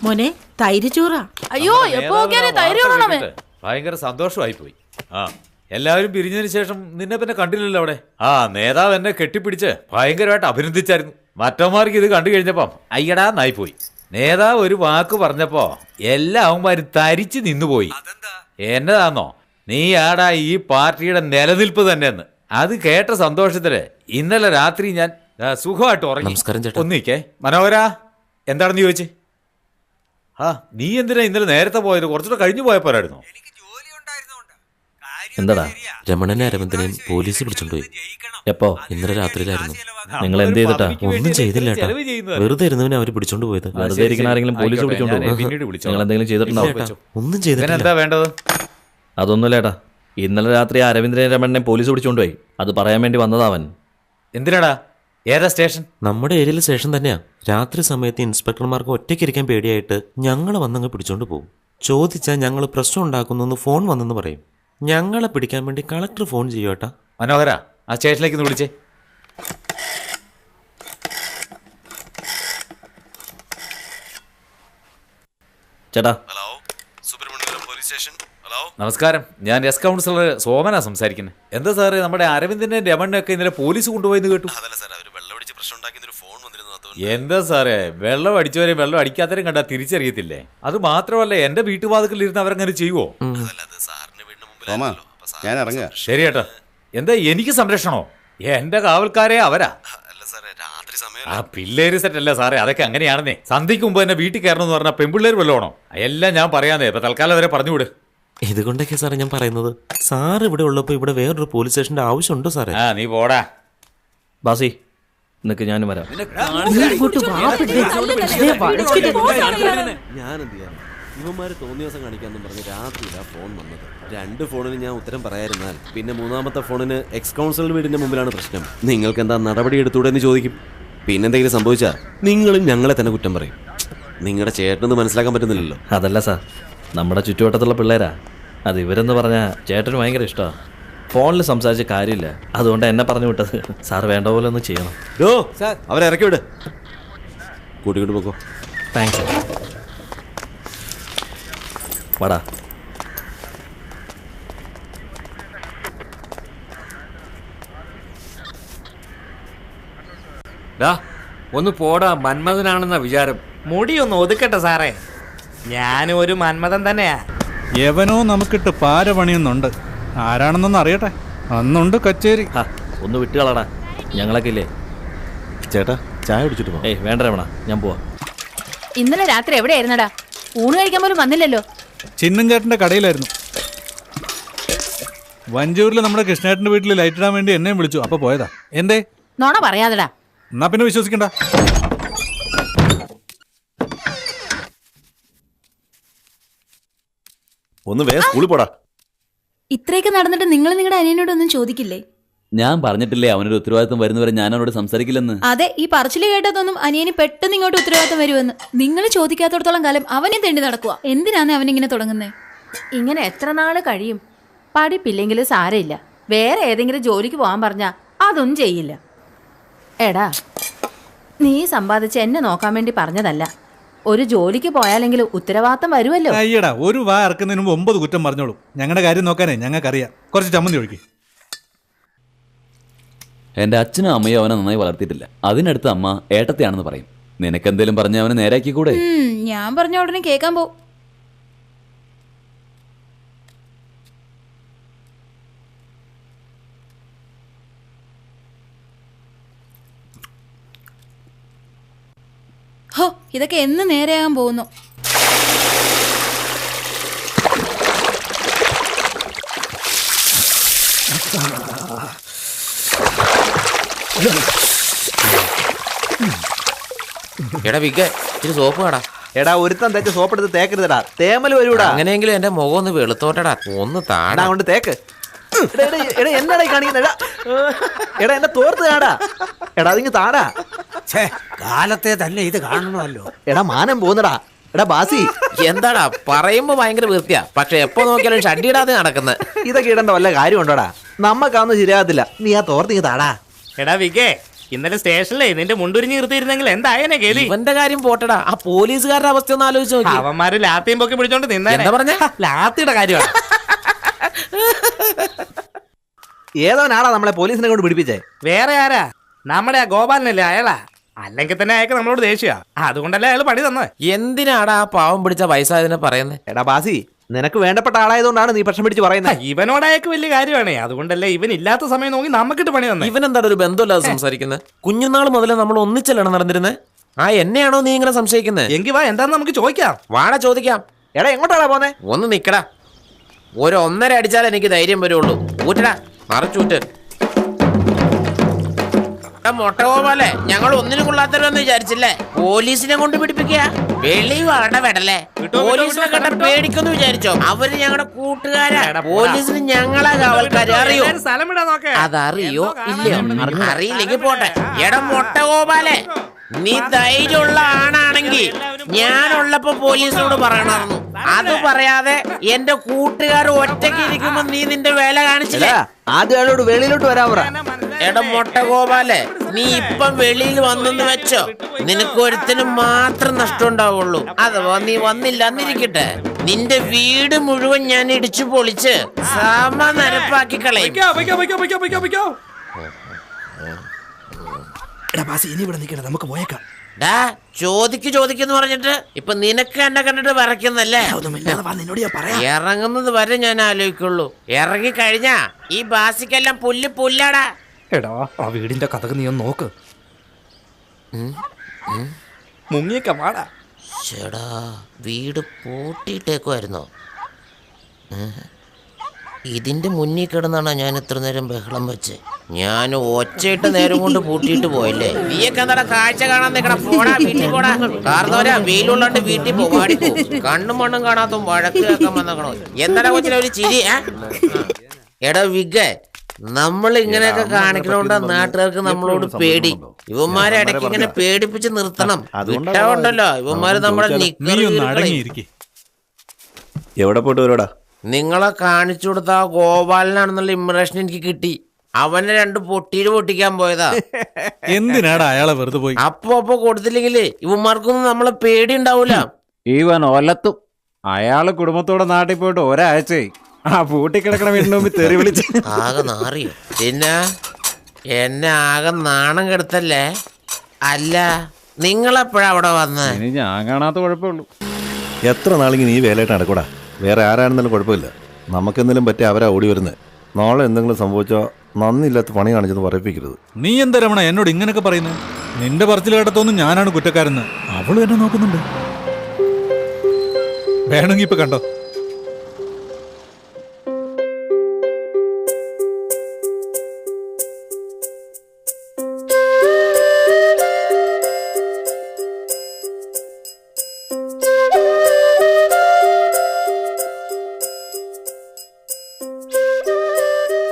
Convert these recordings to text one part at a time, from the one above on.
മോനെ തൈര് ചോറാ. അയ്യോ എപ്പോ തൈര് ചോറാണേ. ഭയങ്കര സന്തോഷമായി പോയി. എല്ലാവരും പിരിഞ്ഞതിന് ശേഷം നിന്നെ പിന്നെ കണ്ടില്ലല്ലോ അവിടെ. നേതാവ് എന്നെ കെട്ടിപ്പിടിച്ച് ഭയങ്കരമായിട്ട് അഭിനന്ദിച്ചായിരുന്നു. മറ്റന്മാർക്ക് ഇത് കണ്ടു കഴിഞ്ഞപ്പം അയ്യടാ നായി പോയി. നേതാവ് ഒരു വാക്ക് പറഞ്ഞപ്പോ എല്ലാവന്മാരും തരിച്ചു നിന്നുപോയി. എന്നതാന്നോ നീ ആടാ ഈ പാർട്ടിയുടെ നിലനിൽപ്പ് തന്നെയെന്ന്. അത് കേട്ട സന്തോഷത്തില് ഇന്നലെ രാത്രി ഞാൻ സുഖമായിട്ട് ഉറങ്ങി. ഒന്നിക്കേ മനോഹര, എന്താണെന്ന് ചോദിച്ചേ? നീ എന്തിനാ ഇന്നലെ നേരത്തെ പോയത്? കുറച്ചുകൂടെ കഴിഞ്ഞു പോയപ്പോരായിരുന്നു. എന്താടാ, രമണനെ അരവിന്ദനെയും പോലീസ് പിടിച്ചോണ്ടുപോയി. എപ്പോ? ഇന്നലെ രാത്രിയിലായിരുന്നു. നിങ്ങൾ എന്ത് ചെയ്തിട്ടാ? ഒന്നും ചെയ്തില്ല കേട്ടോ. വെറുതെ ഇരുന്നവനെ അവര് പിടിച്ചോണ്ട് പോയത്. വെറുതെ ഇരിക്കുന്ന ആരെങ്കിലും പോലീസ് പിടിച്ചോണ്ട് നിങ്ങൾ എന്തെങ്കിലും ചെയ്തിട്ടുണ്ടാവും? ഒന്നും ചെയ്തിട്ടില്ല. എന്താ വേണ്ടത്? അതൊന്നുമില്ലേട്ടാ, ഇന്നലെ രാത്രി അരവിന്ദനെ രമണനെ പോലീസ് പിടിച്ചോണ്ടുപോയി. അത് പറയാൻ വേണ്ടി വന്നതാവൻ. എന്തിനാടാ? ഏതാ സ്റ്റേഷൻ? നമ്മുടെ ഏരിയയിലെ സ്റ്റേഷൻ തന്നെയാ. രാത്രി സമയത്ത് ഇൻസ്പെക്ടർമാർക്ക് ഒറ്റയ്ക്കിരിക്കാൻ പേടിയായിട്ട് ഞങ്ങളെ വന്നങ്ങ് പിടിച്ചോണ്ട് പോകും. ചോദിച്ചാൽ ഞങ്ങൾ പ്രശ്നം ഉണ്ടാക്കുന്നു ഫോൺ വന്നെന്ന് പറയും. ഞങ്ങളെ പിടിക്കാൻ വേണ്ടി കളക്ടർ ഫോൺ ചെയ്യുവേട്ടാ. മനോഹര, ആ സ്റ്റേഷനിലേക്ക് ഒന്ന് വിളിച്ചേ. ചേട്ടാ. Hello, Subramaniapuram police station. Hello, നമസ്കാരം. ഞാൻ എസ് കൗൺസിലർ സോമനാ സംസാരിക്കുന്നത്. എന്താ സാറേ, നമ്മുടെ അരവിന്ദനെ രമണനൊക്കെ ഇന്നലെ പോലീസ് കൊണ്ടുപോയെന്ന് കേട്ടു. അതല്ല സാർ, അവര് വെള്ളമടിച്ച് പ്രശ്നം ഉണ്ടാക്കിയൊരു ഫോൺ വന്നിരുന്നു. എന്താ സാറേ, വെള്ളം അടിച്ചവരെ വെള്ളം അടിക്കാത്തവരും കണ്ടാ തിരിച്ചറിയത്തില്ലേ? അത് മാത്രമല്ല, എന്റെ വീട്ടുവാതിക്കൽ ഇരുന്ന് അവരങ്ങനെ ചെയ്യുവോ? ഞാൻ ഇറങ്ങുക. ശരി ഏട്ടാ. എന്താ എനിക്ക് സംരക്ഷണോ? എന്റെ കാവൽക്കാരെ അവരാ. പിള്ളേര് സെറ്റല്ലേ സാറേ, അതൊക്കെ അങ്ങനെയാണെന്നേ. സന്ധ്യക്ക് മുമ്പ് എന്നെ വീട്ടിൽ കയറണമെന്ന് പറഞ്ഞാൽ പെൺപിള്ളേർ വല്ലതാണോ? എല്ലാം ഞാൻ പറയാന്നേ. ഇപ്പൊ തൽക്കാലം അവരെ പറഞ്ഞുവിട്. ഇതുകൊണ്ടൊക്കെ സാറേ ഞാൻ പറയുന്നത്. സാർ ഇവിടെ ഉള്ളപ്പോ ഇവിടെ വേറൊരു പോലീസ് സ്റ്റേഷന്റെ ആവശ്യമുണ്ടോ സാറേ? നീ പോടാ ബാസി, നിനക്ക് ഞാനും വരാം. ഞാനെന്ത് ചെയ്യാം? ഇവന്മാര് തോന്നിയ ദിവസം കാണിക്കാന്നും പറഞ്ഞ് രാത്രിയിലാ ഫോൺ വന്നത്. 2 ഫോണിന് ഞാൻ ഉത്തരം പറയാതിരുന്നാൽ പിന്നെ 3ാമത്തെ ഫോണിന് എക്സ് കൗൺസിലർ വീടിന്റെ മുമ്പിലാണ് പ്രശ്നം. നിങ്ങൾക്ക് എന്താ നടപടി എടുത്തൂടെ എന്ന് ചോദിക്കും. പിന്നെന്തെങ്കിലും സംഭവിച്ചാൽ നിങ്ങളും ഞങ്ങളെ തന്നെ കുറ്റം പറയും. നിങ്ങളുടെ ചേട്ടനൊന്നും മനസ്സിലാക്കാൻ പറ്റുന്നില്ലല്ലോ. അതല്ല സാർ, നമ്മുടെ ചുറ്റുവട്ടത്തുള്ള പിള്ളേരാ. അത് ഇവരെന്ന് പറഞ്ഞാൽ ചേട്ടന് ഭയങ്കര ഇഷ്ടമാണ്. ഫോണിൽ സംസാരിച്ച കാര്യമില്ല, അതുകൊണ്ട് എന്നെ പറഞ്ഞു വിട്ടത്. സാർ വേണ്ട പോലെ ഒന്ന് ചെയ്യണം. അവരെ ഇറക്കി വിട്. കൂട്ടിക്കൊണ്ട് പോക്കോ. താങ്ക്സ്. വാടാ. ഒന്ന് പോടാ, മന്മഥനാണെന്ന വിചാരം. മുടി ഒന്ന് ഒതുക്കട്ടെ സാറേ, ഞാനും ഒരു മന്മഥൻ തന്നെയാ. എവനോ നമുക്കിട്ട് പാര പണിയുന്നുണ്ട്. ആരാണെന്നൊന്ന് അറിയട്ടെ. അന്നുണ്ട് കച്ചേരി. ഒന്ന് വിട്ടുകളടാ, ഞങ്ങളൊക്കെ ഇല്ലേ. ചേട്ടാ, ചായ കുടിച്ചിട്ട് പോ. വേണ്ട രമണ, ഞാൻ പോവാ. ഇന്നലെ രാത്രി എവിടെയായിരുന്നടാ? ഊണ് കഴിക്കാൻ പോലും വന്നില്ലല്ലോ. ചിന്നും ചേട്ടന്റെ കടയിലായിരുന്നു. വഞ്ചൂരിൽ നമ്മുടെ കൃഷ്ണേട്ടന്റെ വീട്ടിൽ ലൈറ്റ് ഇടാൻ വേണ്ടി എന്നെയും വിളിച്ചു. അപ്പൊ പോയതാ. എന്തേ? നോണ പറയാതെടാ. എന്നാ പിന്നെ വിശ്വസിക്കണ്ട. ഒന്ന് വേഗം സ്കൂളിൽ പോടാ. ഇത്രയൊക്കെ നടന്നിട്ട് നിങ്ങൾ നിങ്ങളുടെ അനിയനോടൊന്നും ചോദിക്കില്ലേ? ഞാൻ പറഞ്ഞിട്ടില്ലേ അവനൊരു ഉത്തരവാദിത്വം വരുന്നവരെ ഞാൻ അവനോട് സംസാരിക്കില്ലെന്ന്. അതെ, ഈ പറച്ചില് കേട്ടതൊന്നും അനിയന് പെട്ടെന്ന് ഇങ്ങോട്ട് ഉത്തരവാദിത്വം വരുമെന്ന്. നിങ്ങൾ ചോദിക്കാത്തടത്തോളം കാലം അവനെ തെണ്ടി നടക്കുക. എന്തിനാണ് അവനിങ്ങനെ തുടങ്ങുന്നത്? ഇങ്ങനെ എത്ര നാള് കഴിയും? പഠിപ്പില്ലെങ്കിലും സാരമില്ല, വേറെ ഏതെങ്കിലും ജോലിക്ക് പോകാൻ പറഞ്ഞാ അതൊന്നും ചെയ്യില്ല. എടാ, നീ സമ്പാദിച്ച് എന്നെ നോക്കാൻ വേണ്ടി പറഞ്ഞതല്ല. ഒരു ജോലിക്ക് പോയാലെങ്കിലും ഉത്തരവാദിത്തം വരുമല്ലോ. അയ്യടാ, ഒരു വാ ഇറക്കുന്നതിന് മുമ്പ് 9 കുറ്റം പറഞ്ഞോളൂ. ഞങ്ങളുടെ കാര്യം നോക്കാനേ ഞങ്ങൾക്കറിയാം. കുറച്ച് ചമ്മന്തി ഒഴുക്കി. എൻ്റെ അച്ഛനും അമ്മയും അവനെ നന്നായി വളർത്തിയിട്ടില്ല. അതിനടുത്ത് അമ്മ ഏട്ടത്തെയാണെന്ന് പറയും. നിനക്കെന്തേലും പറഞ്ഞ് അവനെ നേരാക്കി കൂടെ? ഞാൻ പറഞ്ഞ ഉടനെ കേൾക്കാൻ പോ. ഹോ, ഇതൊക്കെ എന്ന് നേരെയാകാൻ പോകുന്നു. എടാ വിക്ക, ഇച്ചിരി സോപ്പ് വേടാ. എടാ, ഒരുത്തം തേച്ച് സോപ്പ് എടുത്ത് തേക്കരുതടാ, തേമല് വരൂടാ. അങ്ങനെയെങ്കിലും എന്റെ മുഖം ഒന്ന് വെളുത്തോട്ടടാ. ഒന്ന് താടാ കൊണ്ട് തേക്ക്. എന്നാടാ കാണിക്കുന്ന? എടാ, എന്നെ തോർത്ത് താടാ. എടാ, അതിങ്ങ് താടാ. കാലത്തെ തന്നെ ഇത് കാണണമല്ലോ. എടാ, മാനം പോന്നടാ. എടാ ബാസി, എന്താടാ പറയുമ്പോ ഭയങ്കര വൃത്തിയാ, പക്ഷെ എപ്പോ നോക്കിയാലും ഷഡിയിടാതെ നടക്കുന്നത്. ഇതൊക്കെ ഇടണ്ട വല്ല കാര്യം ഉണ്ടോടാ? നമ്മക്കാന്ന് ശരിയാകത്തില്ല. നീ ആ തോർത്തിങ്ങ് താടാ. എടാ വിക്കേ, ഇന്നലെ സ്റ്റേഷനിലേ നിന്റെ മുണ്ടുരിഞ്ഞ് നിർത്തിയിരുന്നെങ്കിൽ എന്തായനെ കേലി. ഇവന്റെ കാര്യം പോട്ടടാ, ആ പോലീസുകാരുടെ അവസ്ഥ ഒന്ന് ആലോചിച്ച് നോക്കി. അവന്മാര് ലാത്തിയും പൊക്കി പിടിച്ചോണ്ട് നിന്നെ എന്താ പറഞ്ഞ? ലാത്തിയുടെ കാര്യമാണ്. ഏതോനാടാ നമ്മളെ പോലീസിനെ കൊണ്ട് പിടിപ്പിച്ചേ? വേറെ ആരാ? നമ്മുടെ ആ ഗോപാലനല്ലേ അയാളാ. അല്ലെങ്കിൽ തന്നെ അയാൾക്ക് നമ്മളോട് ദേഷ്യ. അതുകൊണ്ടല്ലേ അയാൾ പണി തന്നത്. എന്തിനാടാ ആ പാവം പിടിച്ച വയസ്സായതിനെ പറയുന്നത്? എടാ ബാസി, നിനക്ക് വേണ്ടപ്പെട്ട ആളായതുകൊണ്ടാണ് നീ പ്രശ്നം പിടിച്ച് പറയുന്നത്. ഇവനോട് അയാൾക്ക് വലിയ കാര്യമാണേ. അതുകൊണ്ടല്ലേ ഇവൻ ഇല്ലാത്ത സമയം നോക്കി നമുക്കിട്ട് പണി തന്നെ. ഇവൻ എന്താണ് ഒരു ബന്ധമില്ലാതെ സംസാരിക്കുന്നത്? കുഞ്ഞുനാൾ മുതലേ നമ്മൾ ഒന്നിച്ചല്ലാണ് നടന്നിരുന്നത്. ആ എന്നെയാണോ നീ ഇങ്ങനെ സംശയിക്കുന്നത്? എങ്കിൽ വാ, എന്താന്ന് നമുക്ക് ചോദിക്കാം. വാടാ ചോദിക്കാം. എടാ എങ്ങോട്ടാടാ പോന്നെ? ഒന്ന് നിക്കടാ. ഒരു 1.5 അടിച്ചാൽ എനിക്ക് ധൈര്യം വരുള്ളൂ. ഊറ്റടാ, മറച്ചൂറ്റ്. മൊട്ടകോപോലെ ഞങ്ങൾ ഒന്നിനും കൊള്ളാത്തവരെന്ന് വിചാരിച്ചില്ലേ? പോലീസിനെ കൊണ്ട് പിടിപ്പിക്കുക. വെളി വാട വെടല്ലേ? പോലീസിനെ കണ്ട പേടിക്കൊന്ന് വിചാരിച്ചോ? അവര് ഞങ്ങളുടെ കൂട്ടുകാരാ. പോലീസിന് ഞങ്ങളാ കാവൽക്കാര്. അറിയോ? അതറിയോ ഇല്ലയോ? അറിയില്ലെങ്കിൽ പോട്ടെ. എടാ മൊട്ടകോപാലെ, നീ ധൈര്യമുള്ള ആണാണെങ്കിൽ ഞാനുള്ളപ്പോ പോലീസിനോട് പറയണമായിരുന്നു. അത് പറയാതെ എന്റെ കൂട്ടുകാർ ഒറ്റയ്ക്ക് ഇരിക്കുമ്പോ നീ നിന്റെ വേല കാണിച്ചില്ലേ? ആദ്യം അയാളോട് വെളിയിലോട്ട് വരാൻ പറ. എടാ മൊട്ടകോപാലെ, നീ ഇപ്പം വെളിയിൽ വന്നെന്ന് വെച്ചോ, നിനക്ക് ഒരുത്തിനും മാത്രം നഷ്ടം ഉണ്ടാവുള്ളൂ. അഥവാ നീ വന്നില്ല എന്നിരിക്കട്ടെ, നിന്റെ വീട് മുഴുവൻ ഞാൻ ഇടിച്ചു പൊളിച്ച് സമനിരപ്പാക്കി കളയും. ചോദിക്കുന്നു പറഞ്ഞിട്ട് ഇപ്പൊ നിനക്ക് എന്നെ കണ്ടിട്ട് വിറയ്ക്കുന്നല്ലേ? ഇറങ്ങുന്നത് വരെ ഞാൻ ആലോചിക്കുള്ളൂ. ഇറങ്ങി കഴിഞ്ഞാ ഈ ബാസിക്കെല്ലാം പുല്ലാടാ. എടാ, ആ വീടിന്റെ കഥക്ക് നീ ഒന്ന് നോക്ക്. മുങ്ങിയൊക്കെ മാടാ. ചേടാ, വീട് പൂട്ടിയിട്ടേക്കുമായിരുന്നോ? ഇതിന്റെ മുന്നിൽ കിടന്നാണ് ഞാൻ ഇത്ര നേരം ബഹളം വെച്ച്. ഞാൻ ഒച്ചയിട്ട് നേരം കൊണ്ട് പൂട്ടിയിട്ട് പോയില്ലേ? നീയൊക്കെ എന്താ കാഴ്ച കാണാൻ നിൽക്കണം? പോടാ, വീട്ടിൽ പോടാ. കാരണവരാ വെയിലുള്ളോണ്ട് വീട്ടിൽ പോകാടി പോ. കണ്ണും മണ്ണും കാണാത്ത വഴക്ക് കേൾക്കാൻ വന്നേക്കണോ? എന്താ കൊച്ചിനെ ഒരു ചിരി? എടാ വിഗേ, നമ്മൾ ഇങ്ങനെയൊക്കെ കാണിക്കണോണ്ടാ നാട്ടുകാർക്ക് നമ്മളോട് പേടി. ഇവന്മാരെ ഇടയ്ക്ക് ഇങ്ങനെ പേടിപ്പിച്ച് നിർത്തണം. വിട്ടാണ്ടല്ലോ ഇവന്മാര് നമ്മളെ എവിടെ പോയിട്ട് വരോടാ? നിങ്ങളെ കാണിച്ചു കൊടുത്ത ആ ഗോപാലനാണെന്നുള്ള ഇംപ്രഷൻ എനിക്ക് കിട്ടി. അവനെ 2 പൊട്ടിയില് പൊട്ടിക്കാൻ പോയതാ. എന്തിനാടാ അയാളെ വെറുതെ പോയി? അപ്പൊ കൊടുത്തില്ലെങ്കിലേ ഇവന്മാർക്കൊന്നും നമ്മളെ പേടി ഉണ്ടാവൂല. ഇവൻ ഒലത്തും. അയാള് കുടുംബത്തോടെ നാട്ടിൽ പോയിട്ട് ഒരാഴ്ചയായി. ആ പൂട്ടിക്കിടക്കണ വീടിന് മുമ്പിൽ തെറി വിളിച്ച് ആകെ നാറിയോ? പിന്നെ എന്നെ ആകെ നാണം കെടുത്തല്ലേ? അല്ല, നിങ്ങളെപ്പോഴാ അവിടെ വന്ന്? ഇനി ഞാൻ കാണാത്ത കുഴപ്പമുള്ളൂ. എത്ര നാളിങ്ങനെ ഈ വേലയായിട്ട് നടക്കൂടാ? വേറെ ആരാണെന്നാലും കുഴപ്പമില്ല. നമുക്കെന്തെങ്കിലും പറ്റി അവരാ ഓടി വരുന്നത്. നാളെ എന്തെങ്കിലും സംഭവിച്ചോ നന്ദിയില്ലാത്ത പണി കാണിച്ചെന്ന് പറയിപ്പിക്കരുത്. നീ എന്താ രമണ എന്നോട് ഇങ്ങനെയൊക്കെ പറയുന്നത്? നിന്റെ പറച്ചിൽ കേട്ടതൊന്നും ഞാനാണ് കുറ്റക്കാരെന്ന് അവള് എന്നെ നോക്കുന്നുണ്ട്. വേണമെങ്കിൽ ഇപ്പൊ കണ്ടോ.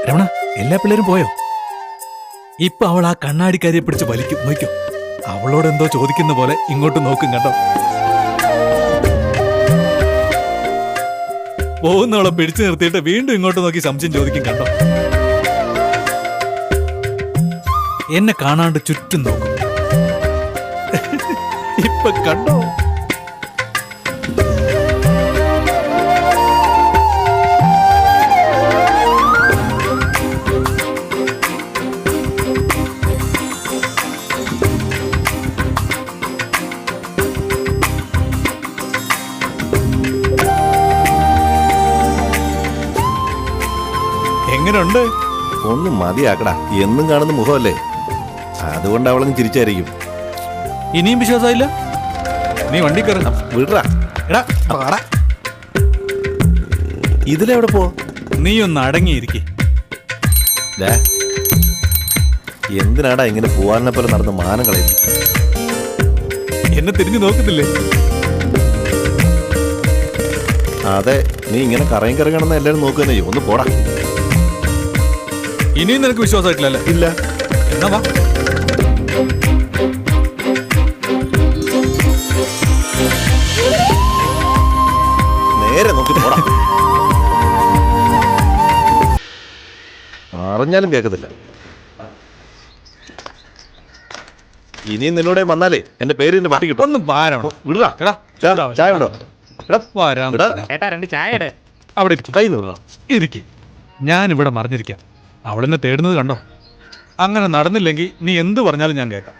രമണ, എല്ലാ പിള്ളേരും പോയോ? ഇപ്പൊ അവൾ ആ കണ്ണാടിക്കാരിയെ പിടിച്ച് വലിക്കും. നോക്കോ, അവളോട് എന്തോ ചോദിക്കുന്ന പോലെ ഇങ്ങോട്ട് നോക്കും കണ്ടോ. പോകുന്നവളെ പിടിച്ചു നിർത്തിയിട്ട് വീണ്ടും ഇങ്ങോട്ട് നോക്കി സംശയം ചോദിക്കും കണ്ടോ. എന്നെ കാണാണ്ട് ചുറ്റും നോക്കും. ഇപ്പൊ കണ്ടോ. എങ്ങനെയുണ്ട്? ഒന്നും മതിയാക്കടാ. എന്നും കാണുന്ന മുഖമല്ലേ, അതുകൊണ്ട് അവളങ്ങ് ചിരിച്ചായിരിക്കും. ഇനിയും വിശ്വാസമില്ല? നീ വണ്ടി കയറണം. വിടറാ. എടാ പാടാ. ഇതിലെവിടെ പോ? നീ ഒന്ന് അടങ്ങിയിരിക്കേ. എന്തിനാടാ ഇങ്ങനെ പോവാനെ പോലെ നടന്ന് മാനം കളയുന്നു? എന്നെ തിരിഞ്ഞു നോക്കുന്നില്ലേ? അതെ, നീ ഇങ്ങനെ കറയും കറങ്ങണമെന്ന് എല്ലാവരും നോക്കുക. ഒന്ന് പോടാ. ഇനിയും നിനക്ക് വിശ്വാസമായിട്ടില്ലല്ലേ? ഇല്ല. എന്നാ വാ. നേരെ നോക്കി പോടാ. അറിഞ്ഞാലും കേൾക്കത്തില്ല. ഇനിയും നിന്നോടെ വന്നാലേ എന്റെ പേര് എന്റെ പട്ടി കിട്ടും. ഒന്ന് വാരണം വിടാ എടാ ചായ ഉണ്ടോ? എടാ, വരാൻ എടാ, ഏട്ടാ 2 ചായ ഇട്. അവിടെ ഇരിക്ക്. കൈ നിന്നോ? ഇരിക്ക്. ഞാനിവിടെ മറിഞ്ഞിരിക്കാം. അവളെന്നെ തേടുന്നത് കണ്ടോ? അങ്ങനെ നടന്നില്ലെങ്കിൽ നീ എന്ത് പറഞ്ഞാലും ഞാൻ കേൾക്കാം.